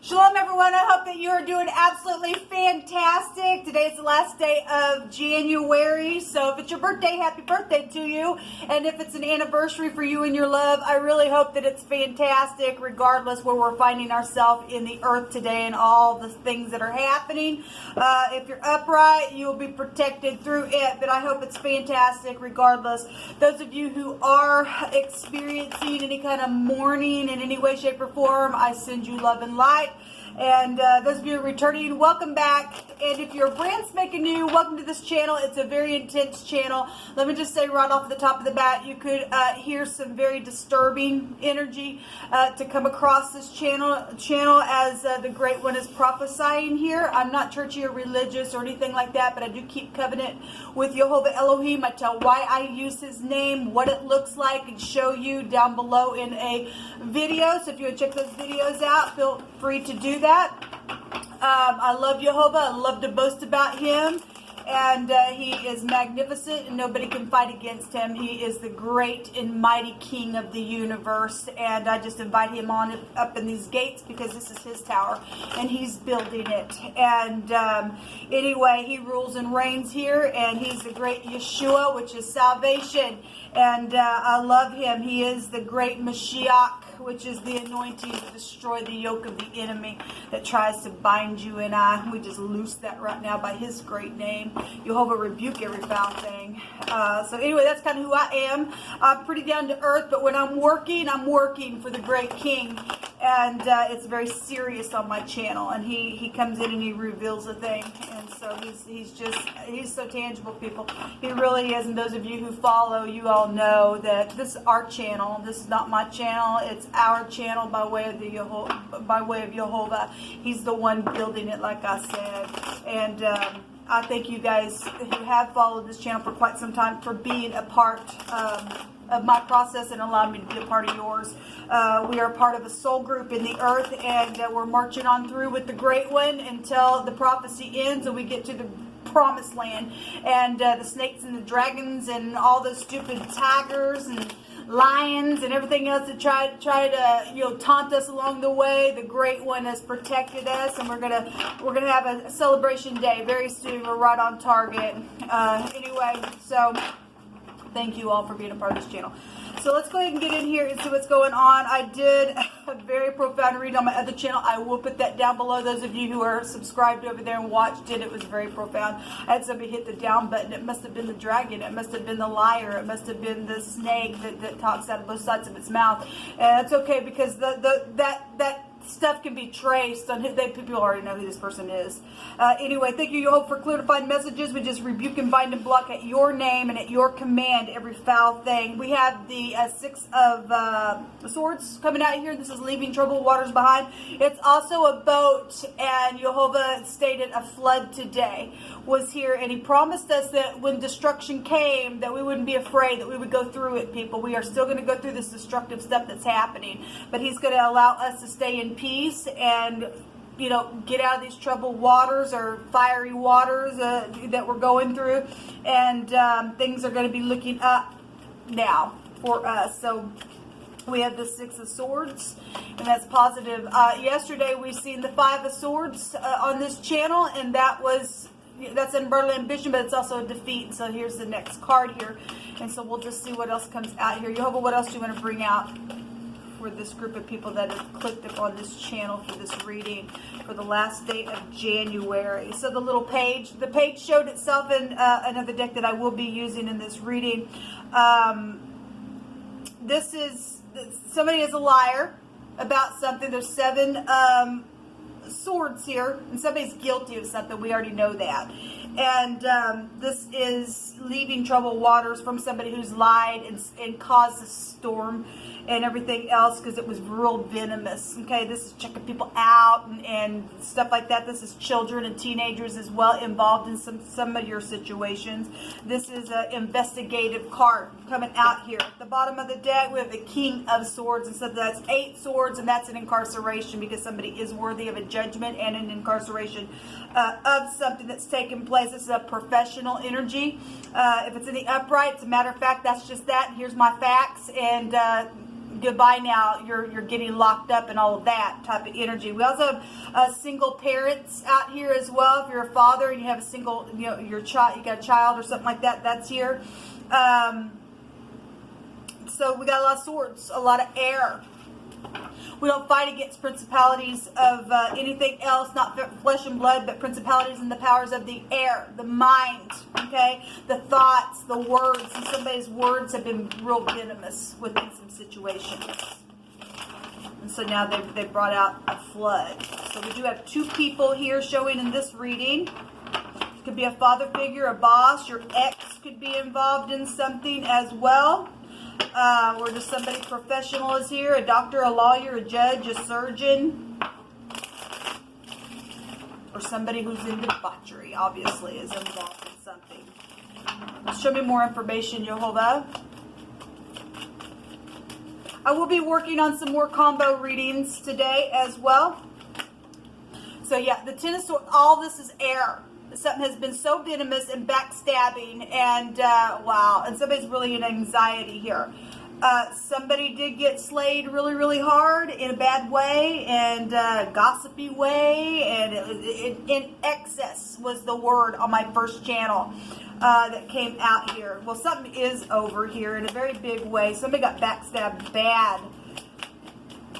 Shalom everyone, I hope that you are doing absolutely fantastic. Today is the last day of January, so if it's your birthday, happy birthday to you. And if it's an anniversary for you and your love, I really hope that it's fantastic regardless where we're finding ourselves in the earth today and all the things that are happening. If you're upright, you will be protected through it, but I hope it's fantastic regardless. Those of you who are experiencing any kind of mourning in any way, shape, or form, I send you love and light. And those of you returning, welcome back. And if you're brand spanking new, welcome to this channel. It's a very intense channel. Let me just say right off the top of the bat, you could hear some very disturbing energy to come across this channel as the Great One is prophesying here. I'm not churchy or religious or anything like that, but I do keep covenant with Jehovah Elohim. I tell why I use his name, what it looks like, and show you down below in a video. So if you want to check those videos out, feel free to do that. I love Jehovah. I love to boast about him. And he is magnificent and nobody can fight against him. He is the great and mighty king of the universe. And I just invite him on up in these gates because this is his tower and he's building it. And anyway, he rules and reigns here, and he's the great Yeshua, which is salvation. And I love him. He is the great Mashiach, which is the anointing to destroy the yoke of the enemy that tries to bind you and I. We just loose that right now by his great name. Jehovah rebuke every foul thing. So anyway, that's kind of who I am. I'm pretty down to earth, but when I'm working for the great king. And it's very serious on my channel. And he comes in and he reveals a thing. And so he's so tangible, people. He really is. And those of you who follow, you all know that this is our channel. This is not my channel. It's our channel by way of Jehovah. He's the one building it, like I said. And I thank you guys who have followed this channel for quite some time for being a part of my process and allowing me to be a part of yours. We are part of a soul group in the earth, and we're marching on through with the Great One until the prophecy ends and we get to the promised land. And the snakes and the dragons and all those stupid tigers and lions and everything else that try to taunt us along the way, the Great One has protected us, and we're gonna have a celebration day very soon. We're right on target. Anyway, so thank you all for being a part of this channel. So let's go ahead and get in here and see what's going on. I did a very profound read on my other channel. I will put that down below. Those of you who are subscribed over there and watched it, it was very profound. I had somebody hit the down button. It must have been the dragon. It must have been the liar. It must have been the snake that talks out of both sides of its mouth. And it's okay because that stuff can be traced on people already know who this person is. Anyway, thank you, Jehovah, for clarifying messages. We just rebuke and bind and block at your name and at your command every foul thing. We have the Six of Swords coming out here. This is leaving troubled waters behind. It's also a boat, and Jehovah stated a flood today was here, and he promised us that when destruction came, that we wouldn't be afraid, that we would go through it, people. We are still going to go through this destructive stuff that's happening, but he's going to allow us to stay in peace and get out of these troubled waters or fiery waters that we're going through, and things are going to be looking up now for us. So we have the Six of Swords, and that's positive. Yesterday we seen the Five of Swords on this channel, and that's unbridled ambition, but it's also a defeat. So here's the next card here, and so we'll just see what else comes out here. Jehovah, what else do you want to bring out for this group of people that have clicked upon this channel for this reading for the last day of January? So the page showed itself in another deck that I will be using in this reading. This is, somebody is a liar about something. There's seven swords here, and somebody's guilty of something. We already know that. And this is leaving troubled waters from somebody who's lied and caused a storm and everything else because it was real venomous. Okay, this is checking people out and stuff like that. This is children and teenagers as well involved in some of your situations. This is an investigative card coming out here. At the bottom of the deck, we have the King of Swords, and so that's 8 swords, and that's an incarceration because somebody is worthy of a judgment and an incarceration of something that's taken place. This is a professional energy. If it's in the upright, as a matter of fact, that's just that. Here's my facts, and goodbye now, you're getting locked up and all of that type of energy. We also have single parents out here as well. If you're a father and you have a single, your child, you got a child or something like that, that's here. So we got a lot of swords, a lot of air. We don't fight against principalities of anything else, not flesh and blood, but principalities and the powers of the air, the mind, okay? The thoughts, the words. And somebody's words have been real venomous within some situations. And so now they've brought out a flood. So we do have 2 people here showing in this reading. It could be a father figure, a boss. Your ex could be involved in something as well. Or just somebody professional is here, a doctor, a lawyer, a judge, a surgeon, or somebody who's in debauchery, obviously, is involved in something. Show me more information, Jehovah. I will be working on some more combo readings today as well. So yeah, the Ten of Swords, all this is air. Something has been so venomous and backstabbing, and wow, and somebody's really in anxiety here. Somebody did get slayed really, really hard in a bad way and gossipy way, and in excess was the word on my first channel that came out here. Well, something is over here in a very big way. Somebody got backstabbed bad.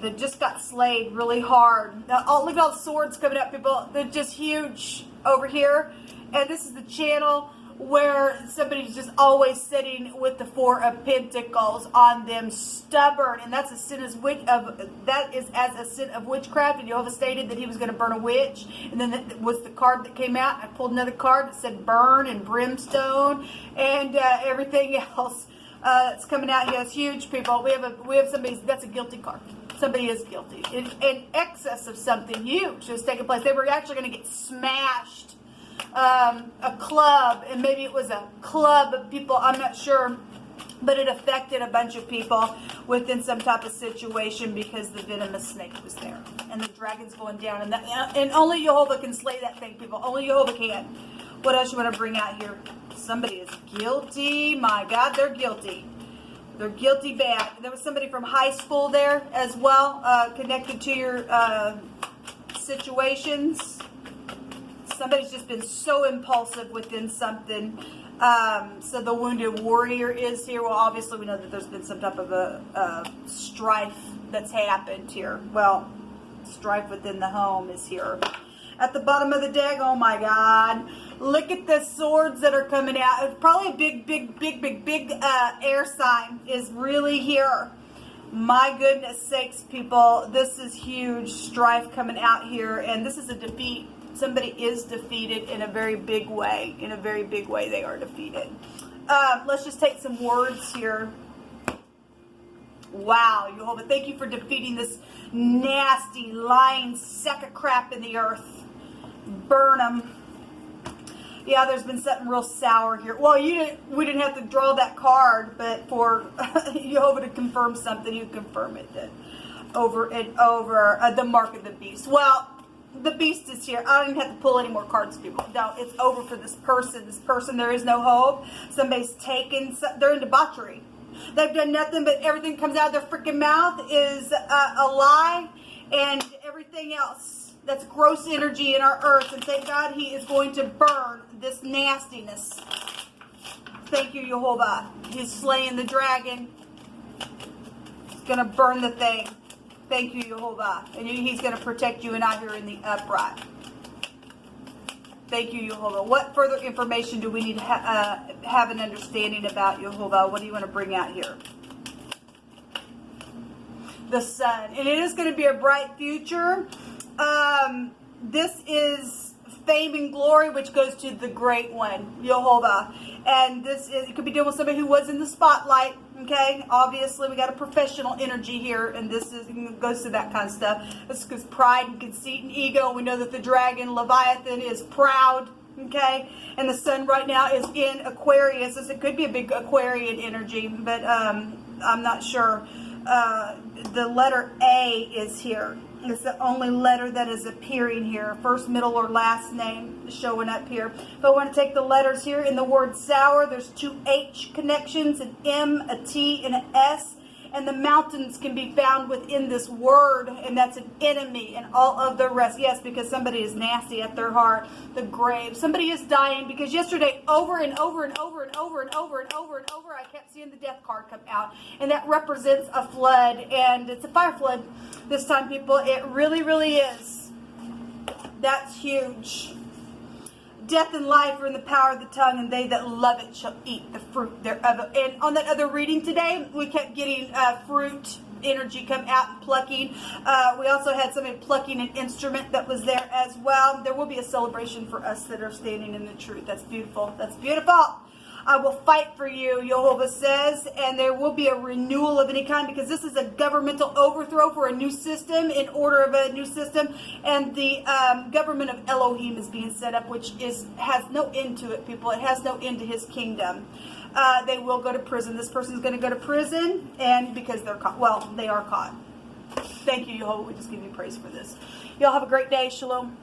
That just got slayed really hard. Now, oh, look at all the swords coming out, people. They're just huge over here. And this is the channel where somebody's just always sitting with the 4 of Pentacles on them, stubborn. And that's a sin that is as a sin of witchcraft. And Jehovah stated that he was going to burn a witch. And then that was the card that came out. I pulled another card that said burn and brimstone and everything else. It's coming out here. It's huge, people. We have somebody that's a guilty card. Somebody is guilty in excess of something huge that's taking place. They were actually going to get smashed. A club, and maybe it was a club of people, I'm not sure, but it affected a bunch of people within some type of situation because the venomous snake was there and the dragon's going down, and only Jehovah can slay that thing, people. Only Jehovah can. What else you want to bring out here? Somebody is guilty. My God, they're guilty. They're guilty bad. There was somebody from high school there as well, connected to your situations. Somebody's just been so impulsive within something. So the wounded warrior is here. Well, obviously we know that there's been some type of a strife that's happened here. Well, strife within the home is here. At the bottom of the deck, oh my God. Look at the swords that are coming out. It's probably a big air sign is really here. My goodness sakes, people. This is huge strife coming out here. And this is a defeat. Somebody is defeated in a very big way. In a very big way, they are defeated. Let's just take some words here. Wow, Jehovah, thank you for defeating this nasty, lying sack of crap in the earth. Burn them. Yeah, there's been something real sour here. Well, we didn't have to draw that card, but for Jehovah to confirm something, you confirm it then. Over and over. The mark of the beast. Well, the beast is here. I don't even have to pull any more cards, people. No, it's over for this person. This person, there is no hope. Somebody's taken, they're in debauchery. They've done nothing, but everything comes out of their freaking mouth is a lie, and everything else. That's gross energy in our earth. And thank God he is going to burn this nastiness. Thank you, Jehovah. He's slaying the dragon. He's going to burn the thing. Thank you, Jehovah. And he's going to protect you and I here in the upright. Thank you, Jehovah. What further information do we need to have an understanding about, Jehovah? What do you want to bring out here? The sun. And it is going to be a bright future. This is fame and glory, which goes to the great one, Jehovah. And this is, it could be dealing with somebody who was in the spotlight. Okay, obviously we got a professional energy here, and this is goes to that kind of stuff. This is because pride and conceit and ego. We know that the dragon Leviathan is proud. Okay, and the sun right now is in Aquarius. It could be a big Aquarian energy, but I'm not sure. The letter A is here. It's the only letter that is appearing here. First, middle, or last name showing up here. If I want to take the letters here in the word sour, there's 2 H connections, an M, a T, and an S. and the mountains can be found within this word, and that's an enemy and all of the rest. Yes, because somebody is nasty at their heart. The grave. Somebody is dying because yesterday over and over and over and over and over and over and over I kept seeing the death card come out, and that represents a flood, and it's a fire flood this time, people. It really, really is. That's huge. Death and life are in the power of the tongue, and they that love it shall eat the fruit thereof. And on that other reading today, we kept getting fruit energy come out and plucking. We also had somebody plucking an instrument that was there as well. There will be a celebration for us that are standing in the truth. That's beautiful. That's beautiful. I will fight for you, Jehovah says, and there will be a renewal of any kind, because this is a governmental overthrow for a new system, in order of a new system, and the government of Elohim is being set up, which has no end to it, people. It has no end to his kingdom. They will go to prison. This person is going to go to prison, and because they're caught. Well, they are caught. Thank you, Jehovah. We just give you praise for this. Y'all have a great day. Shalom.